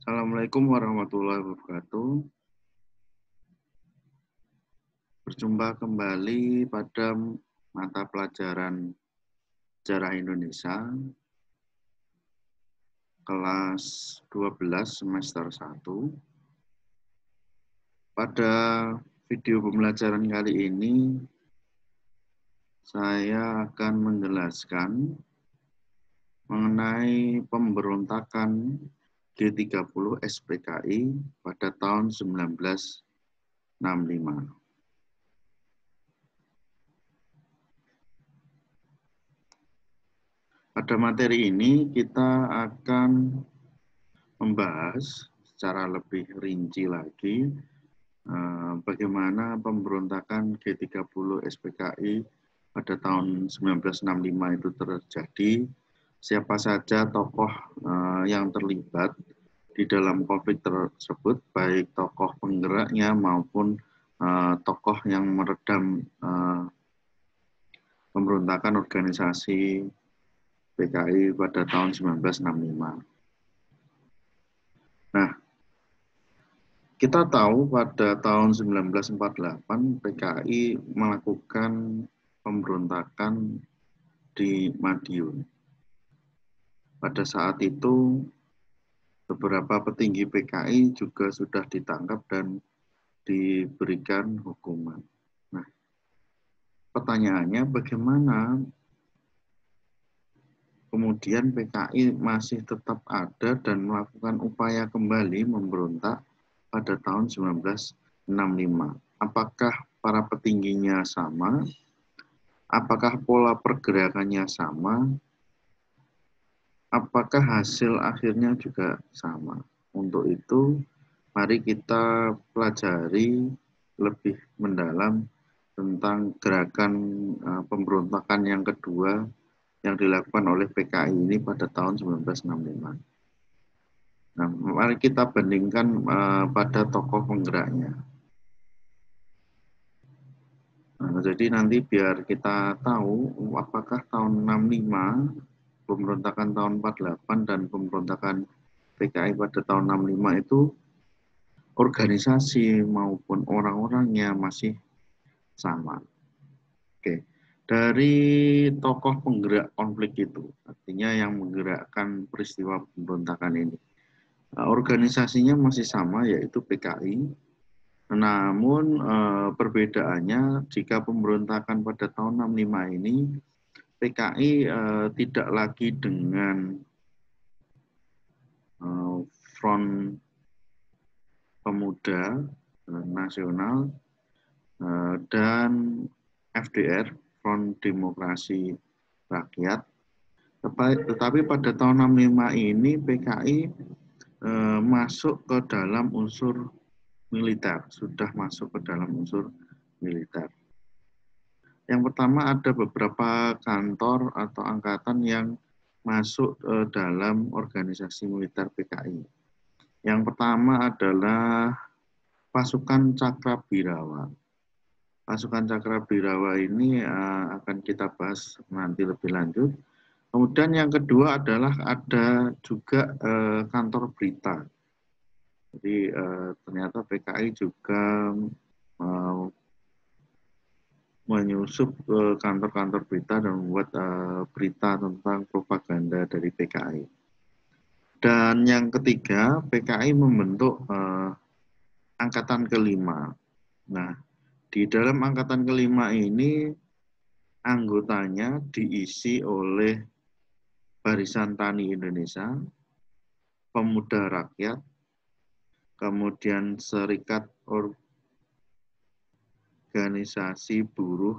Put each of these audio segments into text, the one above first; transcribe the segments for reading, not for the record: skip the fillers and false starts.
Assalamualaikum warahmatullahi wabarakatuh. Berjumpa kembali pada mata pelajaran Sejarah Indonesia kelas 12 semester 1. Pada video pembelajaran kali ini saya akan menjelaskan mengenai pemberontakan G30 SPKI pada tahun 1965. Pada materi ini kita akan membahas secara lebih rinci lagi bagaimana pemberontakan G30 SPKI pada tahun 1965 itu terjadi, siapa saja tokoh yang terlibat di dalam konflik tersebut, baik tokoh penggeraknya maupun tokoh yang meredam pemberontakan organisasi PKI pada tahun 1965. Nah, kita tahu pada tahun 1948 PKI melakukan pemberontakan di Madiun. Pada saat itu beberapa petinggi PKI juga sudah ditangkap dan diberikan hukuman. Nah, pertanyaannya bagaimana kemudian PKI masih tetap ada dan melakukan upaya kembali memberontak pada tahun 1965. Apakah para petingginya sama? Apakah pola pergerakannya sama? Apakah hasil akhirnya juga sama? Untuk itu, mari kita pelajari lebih mendalam tentang gerakan pemberontakan yang kedua yang dilakukan oleh PKI ini pada tahun 1965. Nah, mari kita bandingkan pada tokoh penggeraknya. Nah, jadi nanti biar kita tahu apakah tahun 65, pemberontakan tahun 48 dan pemberontakan PKI pada tahun 65 itu organisasi maupun orang-orangnya masih sama. Oke. Dari tokoh penggerak konflik itu, artinya yang menggerakkan peristiwa pemberontakan ini. Organisasinya masih sama, yaitu PKI. Namun perbedaannya jika pemberontakan pada tahun 65 ini, PKI tidak lagi dengan Front Pemuda Nasional dan FDR, Front Demokrasi Rakyat. Tetapi pada tahun 65 ini PKI masuk ke dalam unsur militer, sudah masuk ke dalam unsur militer. Yang pertama ada beberapa kantor atau angkatan yang masuk dalam organisasi militer PKI. Yang pertama adalah pasukan Cakrabirawa. Pasukan Cakrabirawa ini akan kita bahas nanti lebih lanjut. Kemudian yang kedua adalah ada juga kantor berita. Jadi ternyata PKI juga menyusup ke kantor-kantor berita dan membuat berita tentang propaganda dari PKI. Dan yang ketiga, PKI membentuk angkatan kelima. Nah, di dalam angkatan kelima ini anggotanya diisi oleh Barisan Tani Indonesia, Pemuda Rakyat, kemudian Serikat Organisasi Buruh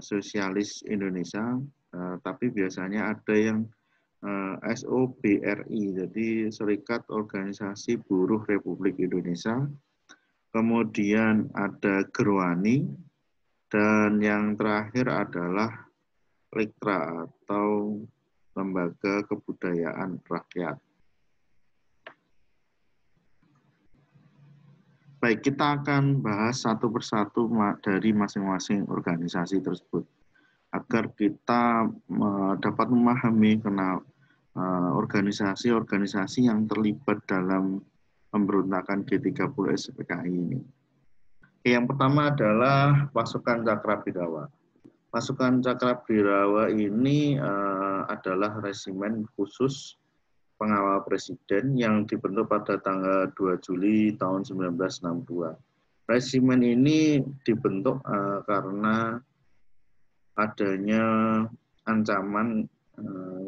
Sosialis Indonesia, tapi biasanya ada yang SOBRI, jadi Serikat Organisasi Buruh Republik Indonesia, kemudian ada Gerwani, dan yang terakhir adalah Lektra atau Lembaga Kebudayaan Rakyat. Baik, kita akan bahas satu persatu dari masing-masing organisasi tersebut agar kita dapat memahami organisasi-organisasi yang terlibat dalam pemberontakan G30 SPKI ini. Yang pertama adalah pasukan Cakrabirawa. Pasukan Cakrabirawa ini adalah resimen khusus pengawal presiden yang dibentuk pada tanggal 2 Juli tahun 1962. Resimen ini dibentuk karena adanya ancaman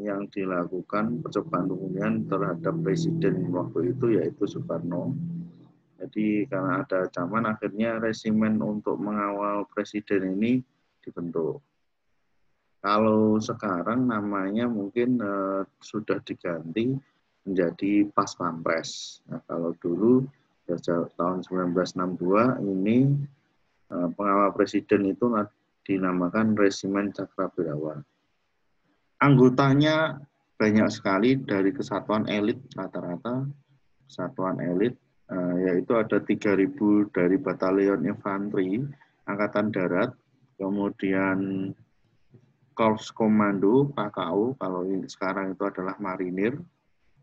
yang dilakukan percobaan pembunuhan terhadap presiden waktu itu, yaitu Soekarno. Jadi karena ada ancaman, akhirnya resimen untuk mengawal presiden ini dibentuk. Kalau sekarang namanya mungkin sudah diganti menjadi Pas Pampres. Nah, kalau dulu tahun 1962 ini pengawal presiden itu dinamakan Resimen Cakrabirawa. Anggotanya banyak sekali dari kesatuan elit rata-rata, kesatuan elit, yaitu ada 3.000 dari Batalion Infanteri Angkatan Darat, kemudian Korps Komando PKU, kalau sekarang itu adalah Marinir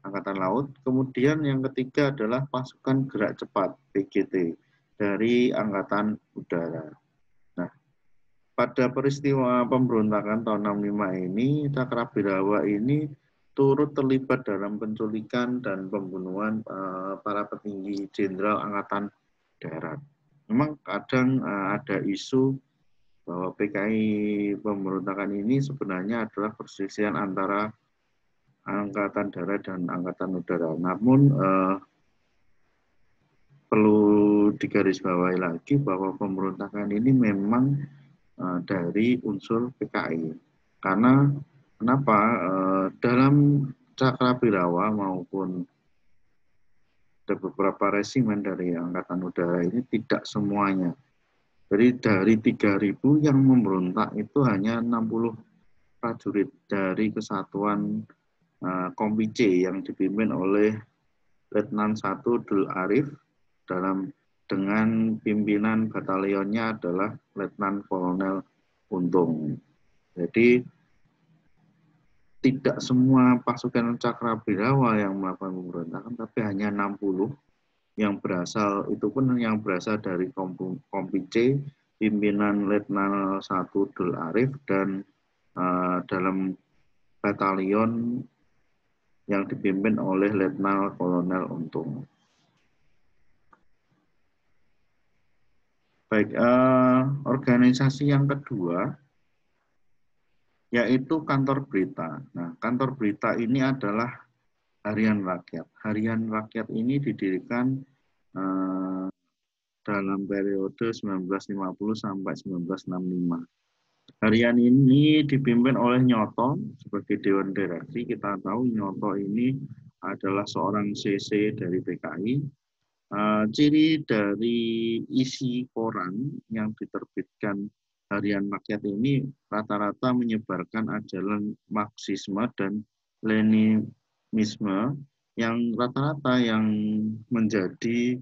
Angkatan Laut. Kemudian yang ketiga adalah Pasukan Gerak Cepat PGT dari Angkatan Udara. Nah, pada peristiwa pemberontakan tahun 65 ini, Cakrabirawa ini turut terlibat dalam penculikan dan pembunuhan para petinggi jenderal Angkatan Darat. Memang kadang ada isu bahwa PKI pemberontakan ini sebenarnya adalah perselisihan antara Angkatan Darat dan Angkatan Udara. Namun perlu digarisbawahi lagi bahwa pemberontakan ini memang dari unsur PKI. Karena kenapa? Dalam Cakrabirawa maupun ada beberapa resimen dari Angkatan Udara ini tidak semuanya. Jadi dari 3.000 yang memberontak itu hanya 60 prajurit dari kesatuan Kompi C yang dipimpin oleh Letnan 1 Dul Arif dengan pimpinan batalionnya adalah Letnan Kolonel Untung. Jadi tidak semua pasukan Cakrabirawa yang melakukan pemberontakan, tapi hanya 60 yang berasal, itu pun yang berasal dari Kompi C, pimpinan Letnan 1 Dul Arif, dan dalam batalion yang dipimpin oleh Letnan Kolonel Untung. Baik, organisasi yang kedua yaitu kantor berita. Nah, kantor berita ini adalah Harian Rakyat. Harian Rakyat ini didirikan dalam periode 1950 sampai 1965. Harian ini dipimpin oleh Nyoto sebagai Dewan Direksi. Kita tahu Nyoto ini adalah seorang CC dari PKI. Ciri dari isi koran yang diterbitkan Harian Rakyat ini rata-rata menyebarkan ajaran Marxisme dan Leninisme yang rata-rata yang menjadi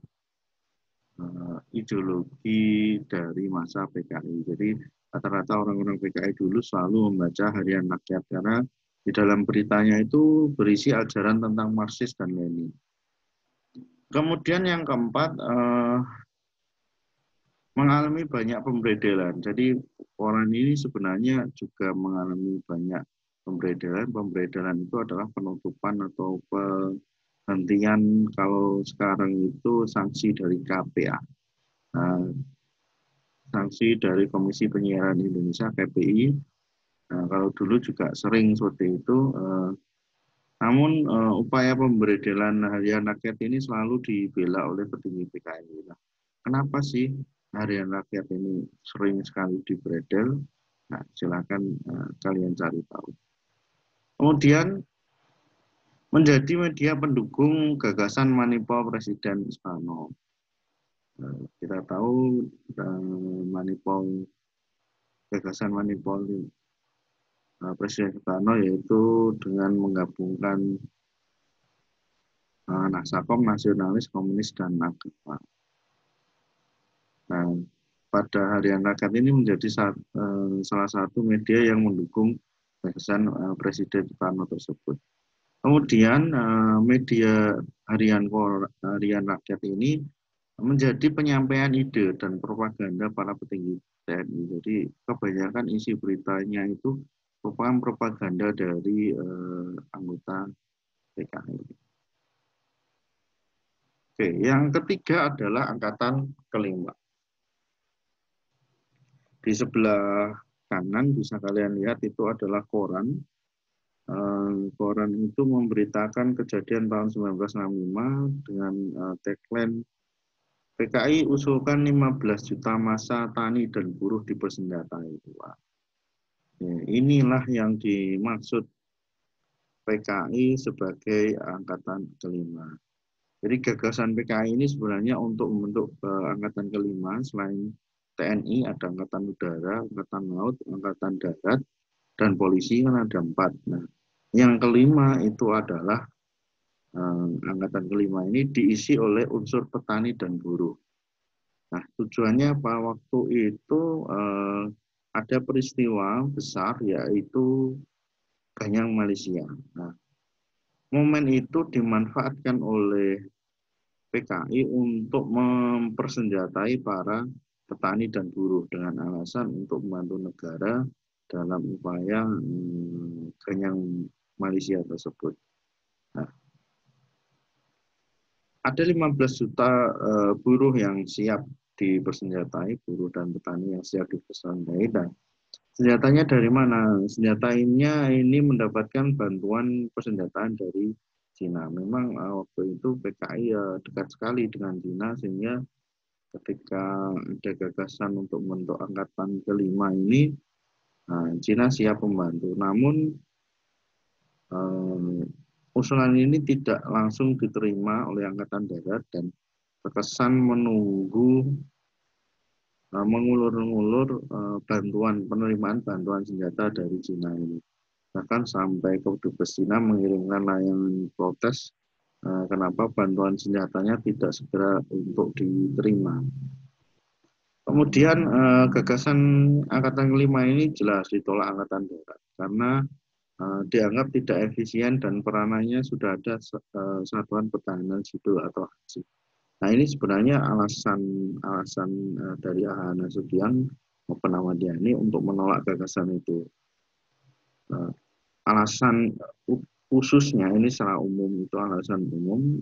ideologi dari masa PKI. Jadi rata-rata orang-orang PKI dulu selalu membaca Harian Rakyat karena di dalam beritanya itu berisi ajaran tentang Marxis dan Lenin. Kemudian yang keempat, mengalami banyak pemberedelan. Jadi koran ini sebenarnya juga mengalami banyak pemberedelan. Pemberedelan itu adalah penutupan atau penghentian, kalau sekarang itu sanksi dari KPA. Sanksi dari Komisi Penyiaran Indonesia, KPI. Kalau dulu juga sering seperti itu. Namun upaya pemberedelan Harian Rakyat ini selalu dibela oleh petinggi PKI. Nah, kenapa sih Harian Rakyat ini sering sekali diberedel? Nah, silakan kalian cari tahu. Kemudian menjadi media pendukung gagasan Manipol Presiden Soekarno. Kita tahu gagasan Manipol Presiden Soekarno yaitu dengan menggabungkan Nasakom, nasionalis, komunis, dan agama. Nah, pada Harian Rakyat ini menjadi salah satu media yang mendukung gagasan Presiden Soekarno tersebut. Kemudian media harian rakyat ini menjadi penyampaian ide dan propaganda para petinggi TNI. Jadi kebanyakan isi beritanya itu merupakan propaganda dari anggota PKI. Oke, yang ketiga adalah angkatan kelima. Di sebelah kanan bisa kalian lihat itu adalah koran. Koran itu memberitakan kejadian tahun 1965 dengan tagline PKI usulkan 15 juta massa tani dan buruh dipersenjatai. Ya, inilah yang dimaksud PKI sebagai angkatan kelima. Jadi gagasan PKI ini sebenarnya untuk membentuk angkatan kelima selain TNI ada angkatan udara, angkatan laut, angkatan darat, dan polisi kan ada 4. Nah, yang kelima itu adalah angkatan kelima ini diisi oleh unsur petani dan buruh. Nah, tujuannya apa? Waktu itu ada peristiwa besar yaitu Ganyang Malaysia. Nah, momen itu dimanfaatkan oleh PKI untuk mempersenjatai para petani dan buruh dengan alasan untuk membantu negara dalam upaya Ganyang Malaysia tersebut. Nah, ada 15 juta buruh yang siap dipersenjatai, buruh dan petani yang siap dipersenjatai. Dan senjatanya dari mana? Senjatanya ini mendapatkan bantuan persenjataan dari Cina. Memang waktu itu PKI dekat sekali dengan Cina sehingga ketika ada gagasan untuk membentuk angkatan kelima ini, Cina siap membantu. Namun usulan ini tidak langsung diterima oleh Angkatan Darat dan terkesan menunggu mengulur-ngulur penerimaan bantuan senjata dari Cina ini. Bahkan sampai ke Dubes Cina mengirimkan layanan protes kenapa bantuan senjatanya tidak segera untuk diterima. Kemudian gagasan Angkatan kelima ini jelas ditolak Angkatan Darat karena dianggap tidak efisien dan peranannya sudah ada Satuan Pertahanan Sipil atau HASI. Nah, ini sebenarnya alasan dari AH Nasution maupun Ahmadiyani untuk menolak gagasan itu. Alasan khususnya ini secara umum itu alasan umum.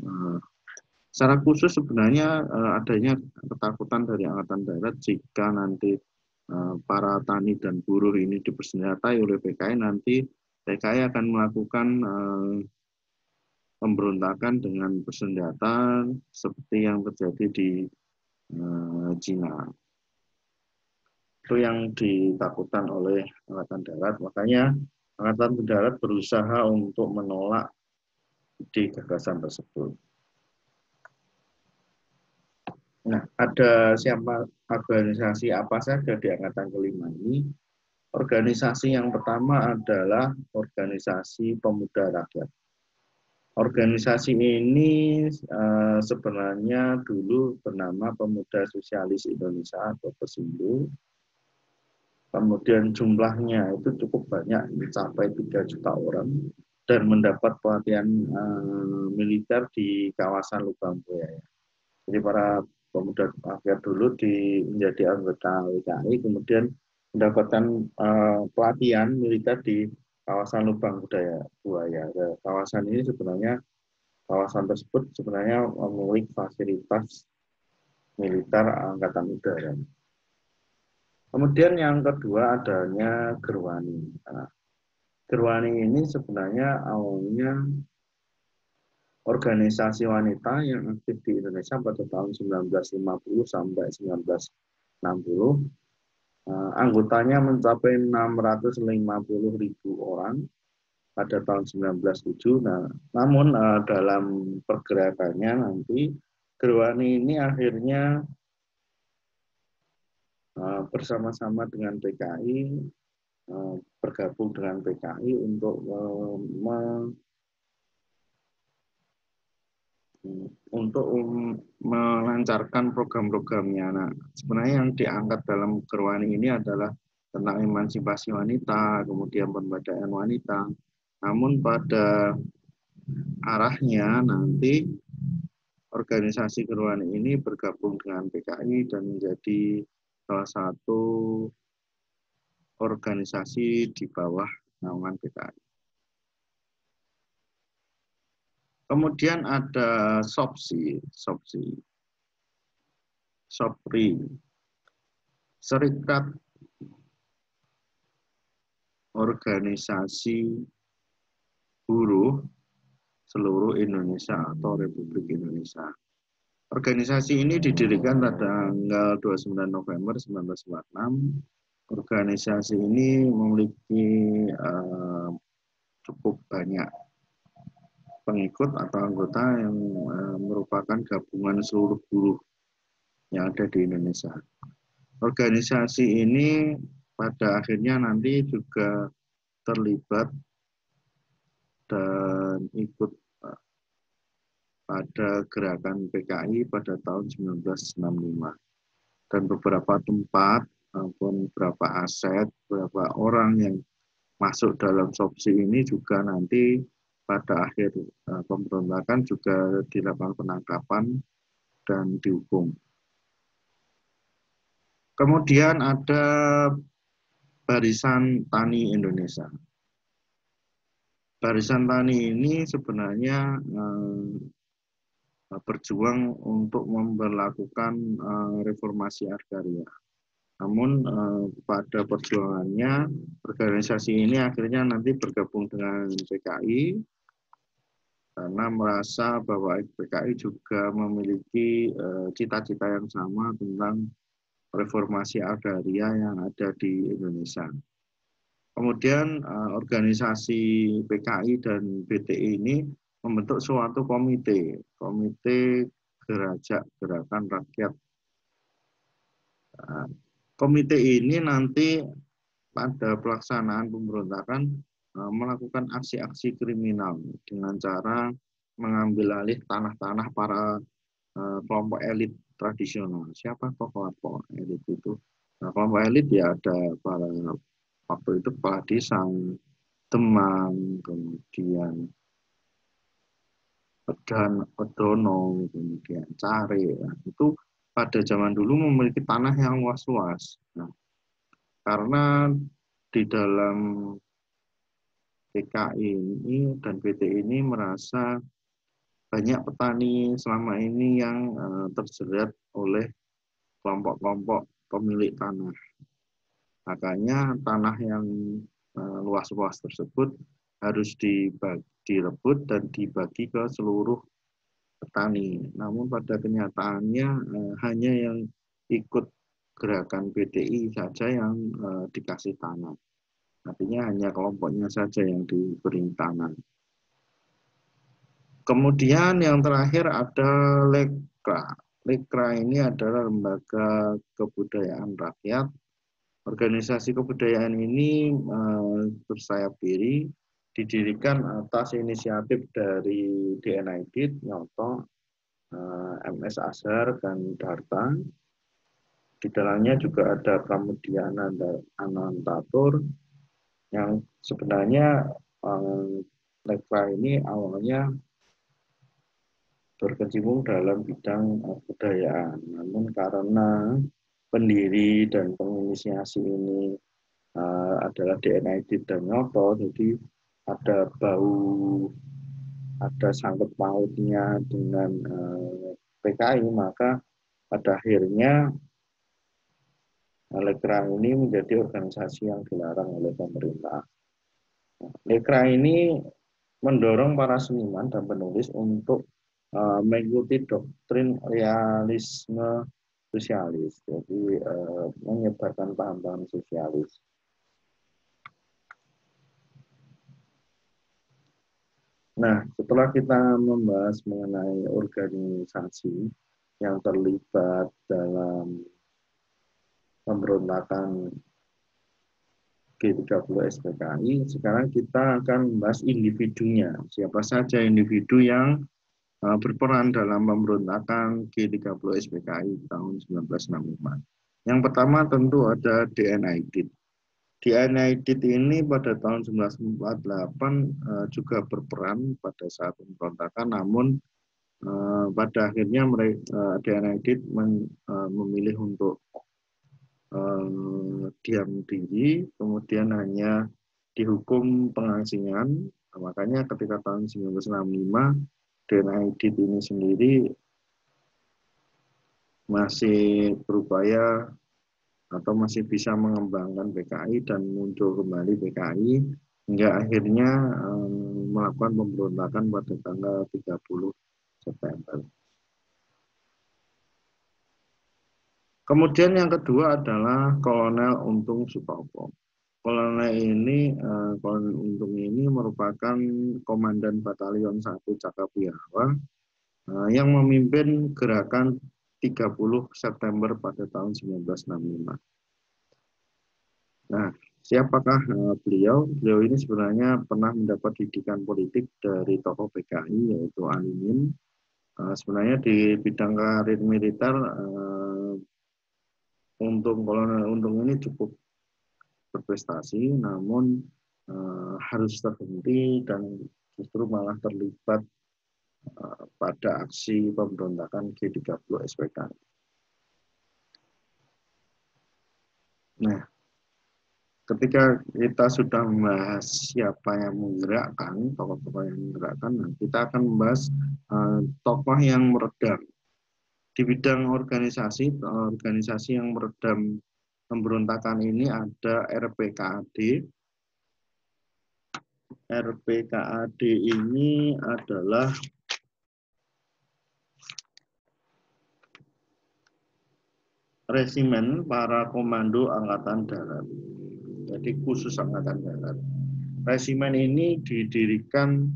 Secara khusus sebenarnya adanya ketakutan dari Angkatan Darat jika nanti para tani dan buruh ini dipersenjatai oleh PKI, nanti PKI akan melakukan pemberontakan dengan bersenjata seperti yang terjadi di Cina. Itu yang ditakutkan oleh Angkatan Darat. Makanya Angkatan Darat berusaha untuk menolak ide gagasan tersebut. Nah, ada siapa organisasi apa saja di Angkatan kelima ini? Organisasi yang pertama adalah Organisasi Pemuda Rakyat. Organisasi ini sebenarnya dulu bernama Pemuda Sosialis Indonesia atau PESINDO. Kemudian jumlahnya itu cukup banyak, mencapai 3 juta orang, dan mendapat pelatihan militer di kawasan Lubang Buaya. Jadi para pemuda rakyat dulu menjadi anggota WKI, kemudian mendapatkan pelatihan militer di kawasan Lubang Buaya. Kawasan ini sebenarnya kawasan tersebut sebenarnya memiliki fasilitas militer Angkatan Udara. Kemudian yang kedua adanya Gerwani. Nah, Gerwani ini sebenarnya awalnya organisasi wanita yang aktif di Indonesia pada tahun 1950 sampai 1960. Anggotanya mencapai 650.000 orang pada tahun 1907. Nah, namun dalam pergerakannya nanti Gerwani ini akhirnya bersama-sama dengan PKI, bergabung dengan PKI untuk melancarkan program-programnya. Nah, sebenarnya yang diangkat dalam Gerwani ini adalah tentang emansipasi wanita, kemudian pemberdayaan wanita. Namun pada arahnya nanti organisasi keruan ini bergabung dengan PKI dan menjadi salah satu organisasi di bawah naungan PKI. Kemudian ada SOPSI, SOPRI, Serikat Organisasi Buruh Seluruh Indonesia atau Republik Indonesia. Organisasi ini didirikan pada tanggal 29 November 1946. Organisasi ini memiliki cukup banyak pengikut atau anggota yang merupakan gabungan seluruh buruh yang ada di Indonesia. Organisasi ini pada akhirnya nanti juga terlibat dan ikut pada gerakan PKI pada tahun 1965. Dan beberapa tempat maupun beberapa aset, beberapa orang yang masuk dalam SOPSI ini juga nanti pada akhir pemberontakan juga dilakukan penangkapan dan dihukum. Kemudian ada Barisan Tani Indonesia. Barisan Tani ini sebenarnya berjuang untuk memperlakukan reformasi agraria. Namun pada perjuangannya organisasi ini akhirnya nanti bergabung dengan PKI karena merasa bahwa PKI juga memiliki cita-cita yang sama tentang reformasi agraria yang ada di Indonesia. Kemudian organisasi PKI dan BTI ini membentuk suatu komite Gerajak Gerakan Rakyat. Komite ini nanti pada pelaksanaan pemberontakan melakukan aksi-aksi kriminal dengan cara mengambil alih tanah-tanah para kelompok elit tradisional. Siapa kelompok elit itu? Nah, kelompok elit ya ada para waktu itu kepala desa, Demang, kemudian Pedono, kemudian Care. Nah, itu pada zaman dulu memiliki tanah yang luas-luas. Nah, karena di dalam PKI ini dan BT ini merasa banyak petani selama ini yang terjerat oleh kelompok-kelompok pemilik tanah. Makanya tanah yang luas-luas tersebut harus direbut dan dibagi ke seluruh petani. Namun pada kenyataannya hanya yang ikut gerakan BDI saja yang dikasih tanah. Artinya hanya kelompoknya saja yang diberi tanah. Kemudian yang terakhir ada Lekra. Lekra ini adalah lembaga kebudayaan rakyat. Organisasi kebudayaan ini bersayap diri, didirikan atas inisiatif dari DNID, Nyoto, MS Azhar, dan Darta. Di dalamnya juga ada Pramudiana dan Anantatur, yang sebenarnya Lekra ini awalnya berkecimpung dalam bidang kebudayaan. Namun karena pendiri dan penginisiasi ini adalah DNID dan Nyoto, jadi ada sangkut pautnya dengan PKI, maka pada akhirnya Lekra ini menjadi organisasi yang dilarang oleh pemerintah. Lekra ini mendorong para seniman dan penulis untuk mengikuti doktrin realisme sosialis, jadi menyebarkan paham-paham sosialis. Nah, setelah kita membahas mengenai organisasi yang terlibat dalam pemberontakan G30 SPKI, sekarang kita akan membahas individunya. Siapa saja individu yang berperan dalam pemberontakan G30 SPKI tahun 1964. Yang pertama tentu ada DNID. DNA Aidit ini pada tahun 1948 juga berperan pada saat pemberontakan, namun pada akhirnya mereka, DNA Aidit memilih untuk diam diri, kemudian hanya dihukum pengasingan. Makanya ketika tahun 1965 DNA Aidit ini sendiri masih berupaya atau masih bisa mengembangkan PKI dan muncul kembali PKI hingga akhirnya melakukan pemberontakan pada tanggal 30 September. Kemudian yang kedua adalah Kolonel Untung Sutopo. Kolonel Untung ini merupakan Komandan Batalion 1 Cakabiawa yang memimpin gerakan 30 September pada tahun 1965. Nah, siapakah beliau? Beliau ini sebenarnya pernah mendapat didikan politik dari tokoh PKI yaitu Alimin. Sebenarnya di bidang karir militer Kolonel Untung ini cukup berprestasi, namun harus terhenti dan justru malah terlibat pada aksi pemberontakan G30 SPKI. Nah, ketika kita sudah membahas siapa yang menggerakkan, tokoh-tokoh yang menggerakkan, nah kita akan membahas tokoh yang meredam. Di bidang organisasi yang meredam pemberontakan ini ada RPKAD. RPKAD ini adalah Resimen Para Komando Angkatan Darat. Jadi khusus Angkatan Darat. Resimen ini didirikan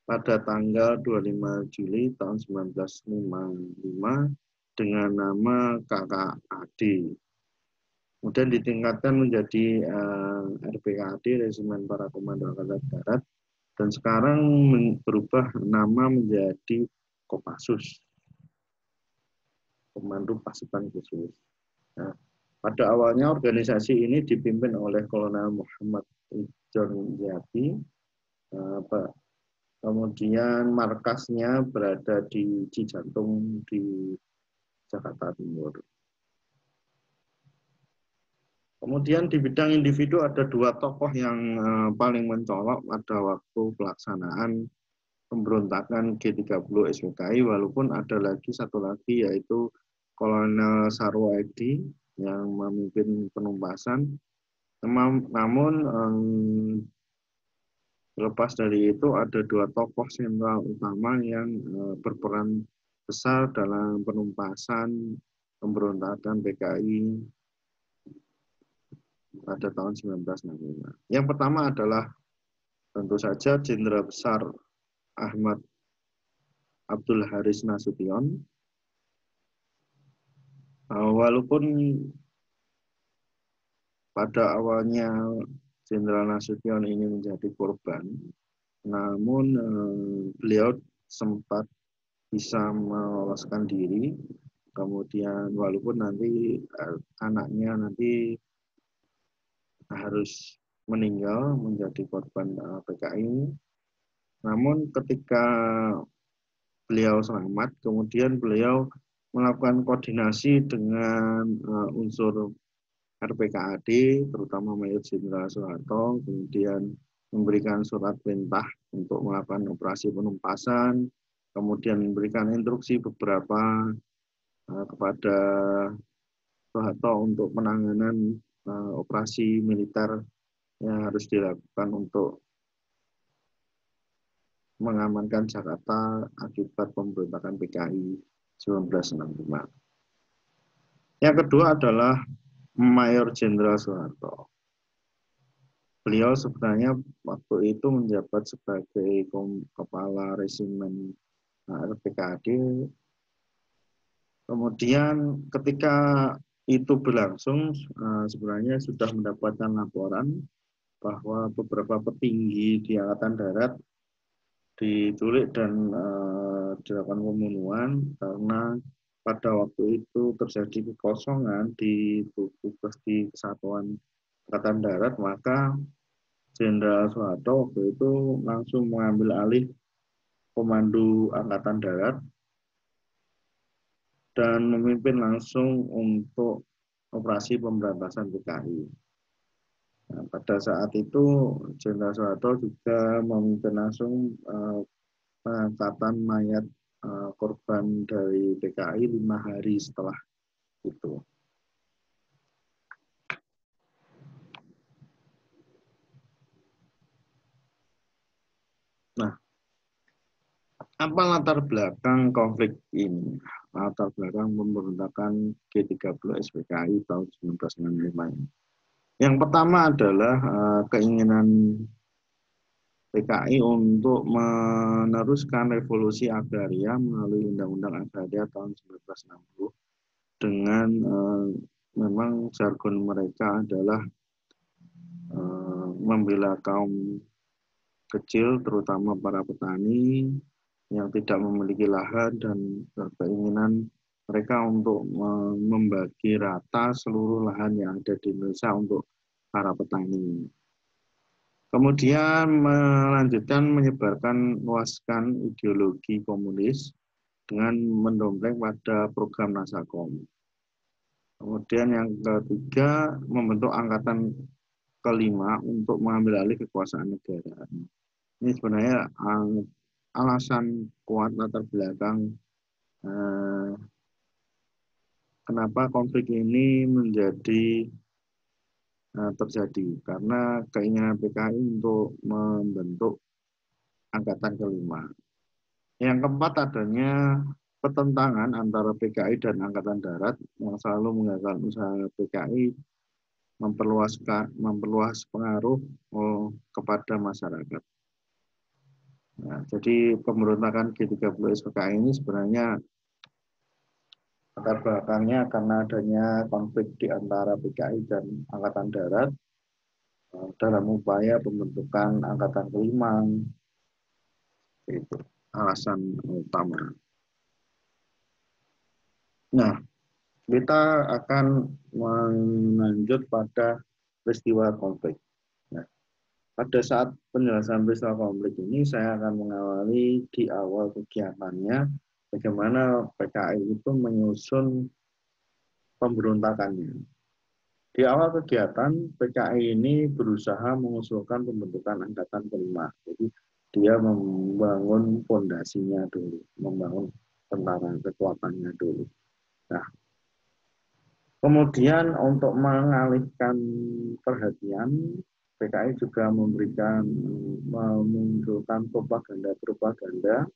pada tanggal 25 Juli tahun 1955 dengan nama KKAD. Kemudian ditingkatkan menjadi RPKAD, Resimen Para Komando Angkatan Darat, dan sekarang berubah nama menjadi Kopassus, Komando Pasukan Khusus. Nah, pada awalnya organisasi ini dipimpin oleh Kolonel Muhammad John Yati. Kemudian markasnya berada di Cijantung di Jakarta Timur. Kemudian di bidang individu ada dua tokoh yang paling mencolok pada waktu pelaksanaan pemberontakan G30 SPKI, walaupun ada lagi satu lagi yaitu Kolonel Sarwo Edi yang memimpin penumpasan. Namun lepas dari itu ada dua tokoh sentral utama yang berperan besar dalam penumpasan pemberontakan PKI pada tahun 1965. Yang pertama adalah tentu saja Jenderal Besar Ahmad Abdul Haris Nasution. Walaupun pada awalnya Jenderal Nasution ini menjadi korban, namun beliau sempat bisa meloloskan diri. Kemudian walaupun nanti anaknya nanti harus meninggal menjadi korban PKI, namun ketika beliau selamat, kemudian beliau melakukan koordinasi dengan unsur RPKAD, terutama Mayor Jenderal Soeharto, kemudian memberikan surat perintah untuk melakukan operasi penumpasan, kemudian memberikan instruksi beberapa kepada Soeharto untuk penanganan operasi militer yang harus dilakukan untuk mengamankan Jakarta akibat pemberontakan PKI 1965. Yang kedua adalah Mayor Jenderal Soeharto. Beliau sebenarnya waktu itu menjabat sebagai kepala resimen RPKAD. Kemudian ketika itu berlangsung, sebenarnya sudah mendapatkan laporan bahwa beberapa petinggi di Angkatan Darat diculik dan dilakukan pembunuhan karena pada waktu itu terjadi kekosongan di tugas di Kesatuan Angkatan Darat, maka Jenderal Soeharto waktu itu langsung mengambil alih Komando Angkatan Darat dan memimpin langsung untuk operasi pemberantasan PKI. Nah, pada saat itu Jenderal Soeharto juga memimpin langsung pengangkatan mayat korban dari PKI 5 hari setelah itu. Nah, apa latar belakang konflik ini? Latar belakang pemberontakan G30 SPKI tahun 1965 ini. Yang pertama adalah keinginan PKI untuk meneruskan revolusi agraria melalui Undang-Undang Agraria tahun 1960 dengan memang jargon mereka adalah membela kaum kecil, terutama para petani yang tidak memiliki lahan dan keinginan mereka untuk membagi rata seluruh lahan yang ada di Indonesia untuk para petani. Kemudian melanjutkan menyebarkan luaskan ideologi komunis dengan mendompleng pada program Nasakom. Kemudian yang ketiga, membentuk angkatan kelima untuk mengambil alih kekuasaan negara. Ini sebenarnya alasan kuat latar belakang kenapa konflik ini menjadi terjadi, karena keinginan PKI untuk membentuk angkatan kelima. Yang keempat, adanya pertentangan antara PKI dan Angkatan Darat yang selalu menggagal usaha PKI memperluas pengaruh kepada masyarakat. Nah, jadi pemberontakan G30 SPKI ini sebenarnya latar belakangnya karena adanya konflik di antara PKI dan Angkatan Darat dalam upaya pembentukan Angkatan kelima. Itu alasan utama. Nah, kita akan melanjut pada peristiwa konflik. Nah, pada saat penjelasan peristiwa konflik ini, saya akan mengawali di awal kegiatannya, bagaimana PKI itu menyusun pemberontakannya. Di awal kegiatan, PKI ini berusaha mengusulkan pembentukan angkatan kelima. Jadi dia membangun fondasinya dulu, membangun tentara kekuatannya dulu. Nah, kemudian untuk mengalihkan perhatian, PKI juga memunculkan propaganda-propaganda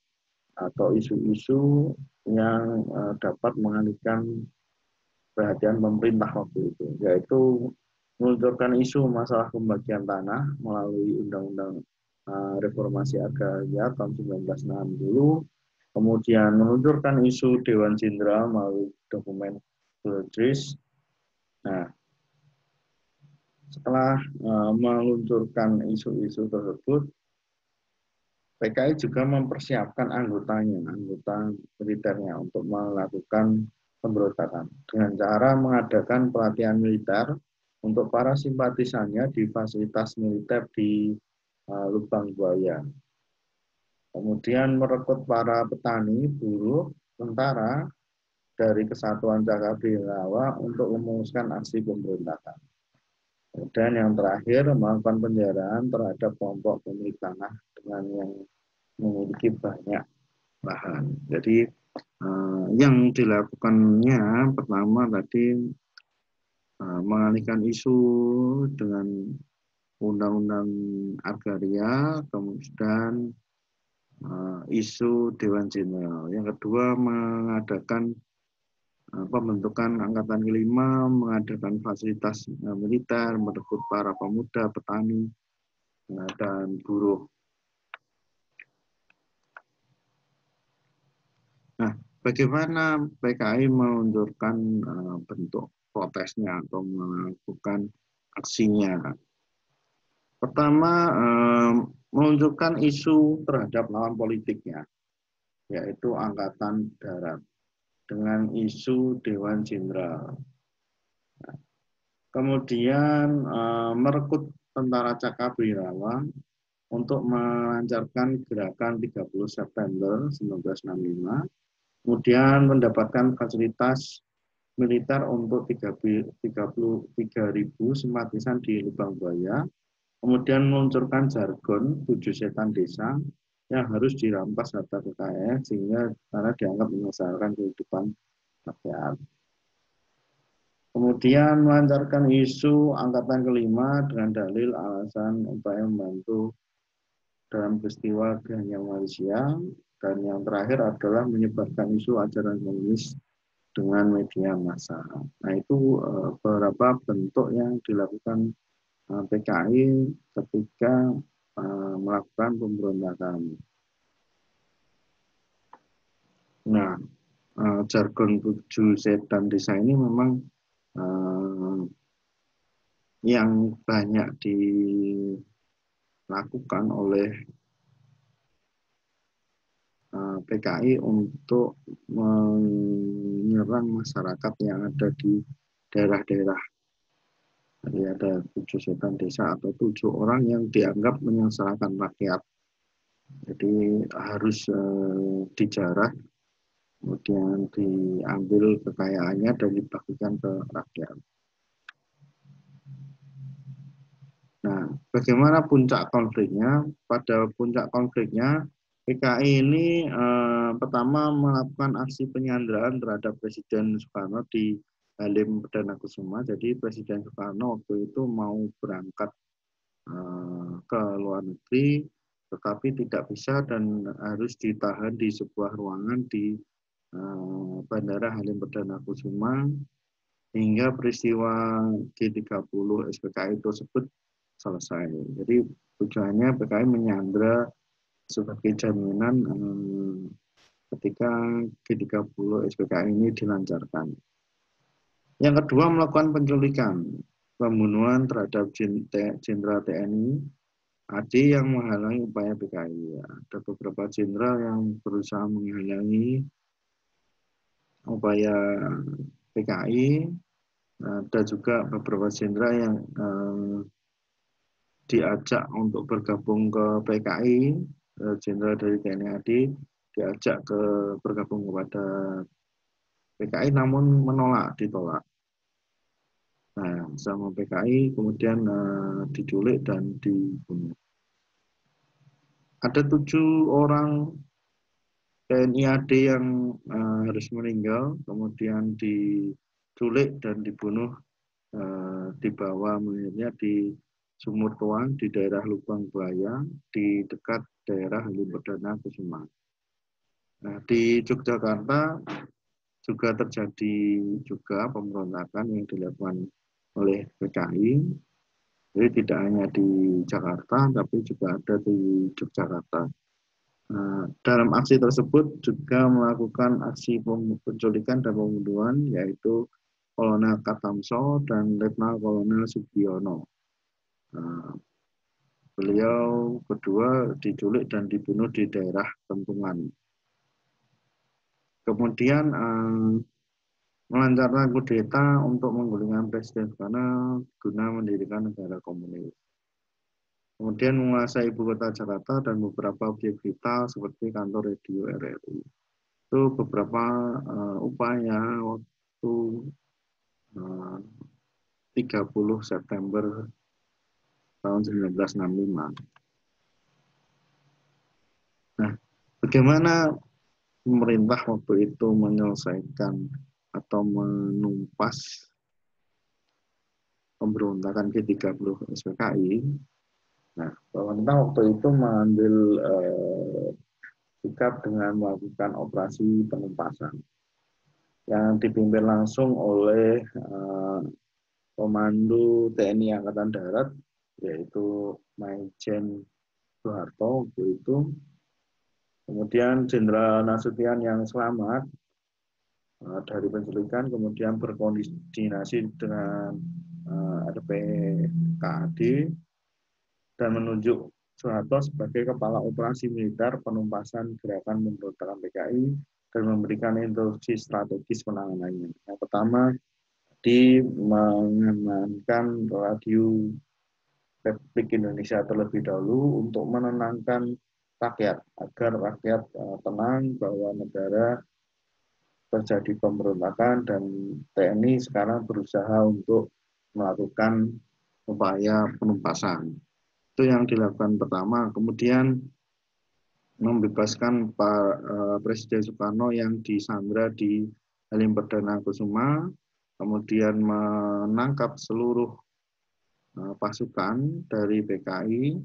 atau isu-isu yang dapat mengalihkan perhatian pemerintah waktu itu, yaitu menunjukkan isu masalah pembagian tanah melalui Undang-Undang Reformasi Agraria tahun 1960, kemudian meluncurkan isu Dewan Jenderal melalui dokumen Brodris. Nah, setelah meluncurkan isu-isu tersebut, PKI juga mempersiapkan anggota militernya untuk melakukan pemberontakan dengan cara mengadakan pelatihan militer untuk para simpatisannya di fasilitas militer di Lubang Buaya. Kemudian merekrut para petani, buruh, tentara dari Kesatuan Cakabinlawa untuk memuluskan aksi pemberontakan. Dan yang terakhir, melakukan penjaraan terhadap kelompok pemilik tanah dengan yang memiliki banyak lahan. Jadi yang dilakukannya pertama tadi mengalihkan isu dengan Undang-Undang Agraria, kemudian isu Dewan Jenderal. Yang kedua, mengadakan pembentukan angkatan kelima, mengadakan fasilitas militer, merekrut para pemuda, petani, dan buruh. Nah, bagaimana PKI meluncurkan bentuk protesnya atau melakukan aksinya? Pertama, meluncurkan isu terhadap lawan politiknya, yaitu Angkatan Darat, dengan isu Dewan Jenderal. Kemudian merekrut tentara Cakrawirawa untuk melancarkan gerakan 30 September 1965, kemudian mendapatkan fasilitas militer untuk 33.000 simpatisan di Lubang Buaya, kemudian meluncurkan jargon 7 setan desa yang harus dirampas harta kekayaan sehingga karena dianggap menyelesaikan kehidupan rakyat. Kemudian melancarkan isu angkatan kelima dengan dalil alasan upaya membantu dalam peristiwa kehancuran Malaysia, dan yang terakhir adalah menyebarkan isu ajaran komunis dengan media massa. Nah, itu beberapa bentuk yang dilakukan PKI ketika melakukan pemberontakan. Nah, jargon 7 setan desa ini memang yang banyak dilakukan oleh PKI untuk menyerang masyarakat yang ada di daerah-daerah. Jadi ada 7 setan desa atau 7 orang yang dianggap menyengsarakan rakyat. Jadi harus dijarah, kemudian diambil kekayaannya dan dibagikan ke rakyat. Nah, bagaimana puncak konfliknya? Pada puncak konfliknya, PKI ini pertama melakukan aksi penyanderaan terhadap Presiden Soekarno di Halim Perdana Kusuma. Jadi Presiden Soekarno waktu itu mau berangkat ke luar negeri, tetapi tidak bisa dan harus ditahan di sebuah ruangan di Bandara Halim Perdana Kusuma hingga peristiwa G30 SPKI tersebut selesai. Jadi tujuannya PKI menyandra sebagai jaminan ketika G30 SPKI ini dilancarkan. Yang kedua, melakukan penculikan, pembunuhan terhadap jenderal TNI AD yang menghalangi upaya PKI. Ada beberapa jenderal yang berusaha menghalangi upaya PKI. Ada juga beberapa jenderal yang diajak untuk bergabung ke PKI, jenderal dari TNI AD diajak bergabung kepada PKI namun ditolak. Nah, sama PKI kemudian diculik dan dibunuh. Ada 7 orang TNI AD yang harus meninggal, kemudian diculik dan dibunuh, dibawa mayatnya di Sumur Toang di daerah Lubang Buaya di dekat daerah Halim Perdana Kusuma. Nah, di Yogyakarta juga terjadi juga pemberontakan yang dilakukan oleh PKI. Jadi tidak hanya di Jakarta, tapi juga ada di Yogyakarta. Dalam aksi tersebut juga melakukan aksi penculikan dan pembunuhan, yaitu Kolonel Katamso dan Letnan Kolonel Sugiono. Beliau berdua diculik dan dibunuh di daerah Tempungan. Kemudian melancarkan kudeta untuk menggulingkan Presiden Soekarno guna mendirikan negara komunis. Kemudian menguasai ibu kota Jakarta dan beberapa objek vital seperti kantor radio RRI. Itu beberapa upaya waktu 30 September tahun 1965. Nah, bagaimana pemerintah waktu itu menyelesaikan atau menumpas pemberontakan G30 SPKI? Nah, pemerintah waktu itu mengambil sikap dengan melakukan operasi penumpasan yang dipimpin langsung oleh Komando TNI Angkatan Darat, yaitu Maijen Soeharto waktu itu. Kemudian Jenderal Nasution yang selamat dari penculikan, kemudian berkoordinasi dengan RPKAD dan menunjuk Soeharto sebagai kepala operasi militer penumpasan gerakan pemberontakan PKI dan memberikan instruksi strategis penanganannya. Yang pertama, di mengamankan radio Republik Indonesia terlebih dahulu untuk menenangkan rakyat agar rakyat tenang bahwa negara terjadi pemberontakan dan TNI sekarang berusaha untuk melakukan upaya penumpasan. Itu yang dilakukan pertama. Kemudian membebaskan Presiden Soekarno yang disandra di Halim Perdana Kusuma, kemudian menangkap seluruh pasukan dari PKI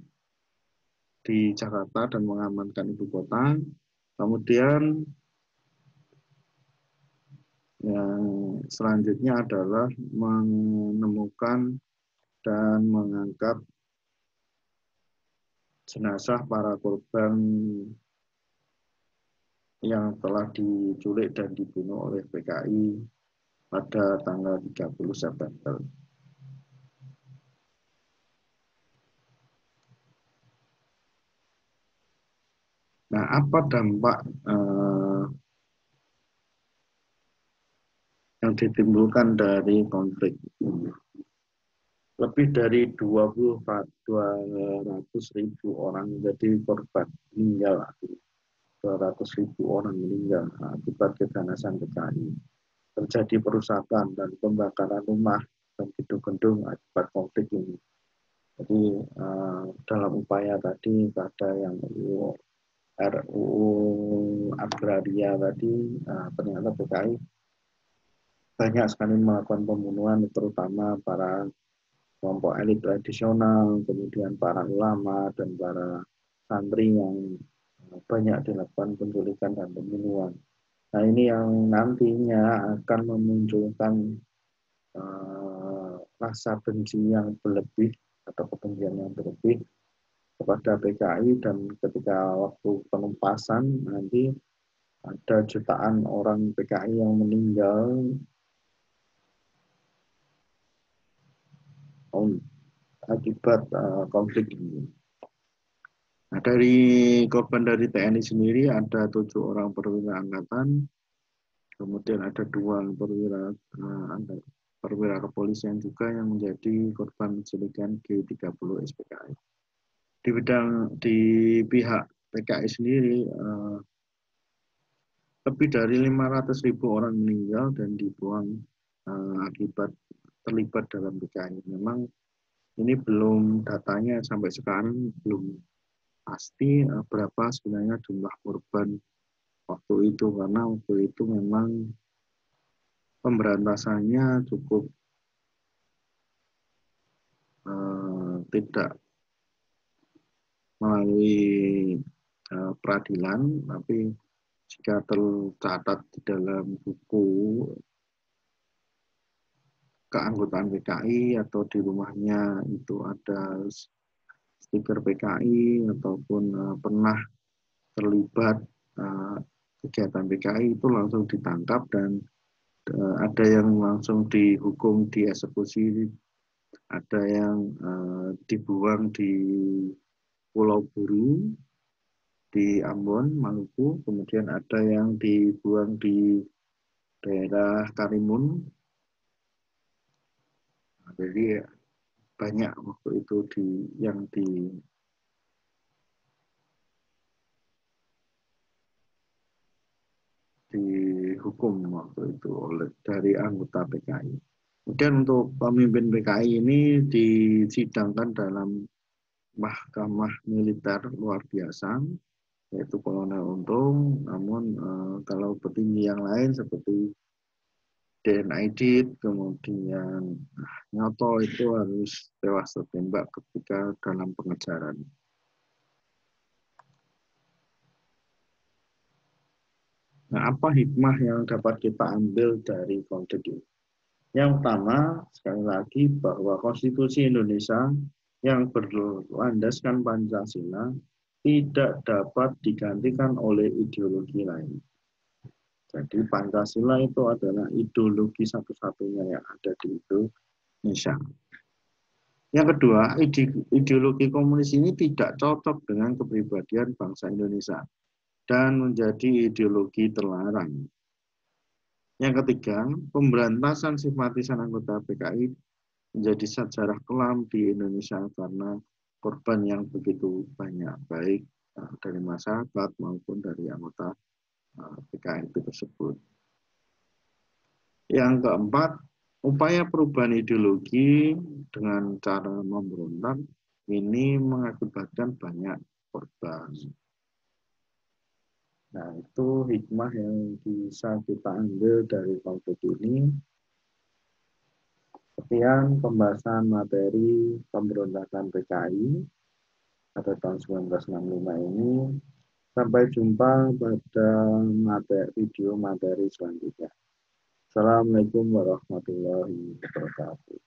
di Jakarta dan mengamankan ibu kota. Kemudian yang selanjutnya adalah menemukan dan mengangkat jenazah para korban yang telah diculik dan dibunuh oleh PKI pada tanggal 30 September. Nah, apa dampak yang ditimbulkan dari konflik ini? Lebih dari 200.000 orang menjadi korban meninggal, 200.000 orang meninggal akibat keganasan PKI. Terjadi perusakan dan pembakaran rumah dan gedung-gedung akibat konflik ini. Jadi dalam upaya tadi ada yang RUU Agraria tadi, ternyata PKI banyak sekali melakukan pembunuhan, terutama para kelompok elit tradisional, kemudian para ulama dan para santri yang banyak dilakukan penculikan dan pembunuhan. Nah, ini yang nantinya akan memunculkan rasa benci yang berlebih atau kebencian yang berlebih kepada PKI, dan ketika waktu penumpasan nanti ada jutaan orang PKI yang meninggal akibat konflik ini. Nah, dari korban dari TNI sendiri ada 7 orang perwira angkatan, kemudian ada 2 perwira kepolisian juga yang menjadi korban penculikan G30 SPKI. Di pihak PKI sendiri lebih dari 500.000 orang meninggal dan dibuang akibat terlibat dalam PKI. Memang ini belum, datanya sampai sekarang belum pasti berapa sebenarnya jumlah korban waktu itu, karena waktu itu memang pemberantasannya cukup tidak melalui peradilan, tapi jika tercatat di dalam buku keanggotaan PKI atau di rumahnya itu ada stiker PKI ataupun pernah terlibat kegiatan PKI, itu langsung ditangkap dan ada yang langsung dihukum, dieksekusi, ada yang dibuang di Pulau Buru di Ambon, Maluku, kemudian ada yang dibuang di daerah Karimun. Nah, jadi banyak waktu itu yang dihukum waktu itu oleh dari anggota PKI. Kemudian untuk pemimpin PKI ini disidangkan dalam mahkamah militer luar biasa, yaitu Kolonel Untung. Namun kalau petinggi yang lain seperti Den Aidit, kemudian Nyoto itu harus tewas tertembak ketika dalam pengejaran. Nah, apa hikmah yang dapat kita ambil dari konflik ini? Yang pertama, sekali lagi, bahwa Konstitusi Indonesia yang berlandaskan Pancasila tidak dapat digantikan oleh ideologi lain. Jadi Pancasila itu adalah ideologi satu-satunya yang ada di Indonesia. Yang kedua, ideologi komunis ini tidak cocok dengan kepribadian bangsa Indonesia dan menjadi ideologi terlarang. Yang ketiga, pemberantasan sistematisan anggota PKI menjadi sejarah kelam di Indonesia karena korban yang begitu banyak, baik dari masyarakat maupun dari anggota PKI itu tersebut. Yang keempat, upaya perubahan ideologi dengan cara memberontak ini mengakibatkan banyak korban. Nah, itu hikmah yang bisa kita ambil dari konflik ini. Sekian pembahasan materi pemberontakan PKI pada tahun 1965 ini. Sampai jumpa pada video materi selanjutnya. Assalamualaikum warahmatullahi wabarakatuh.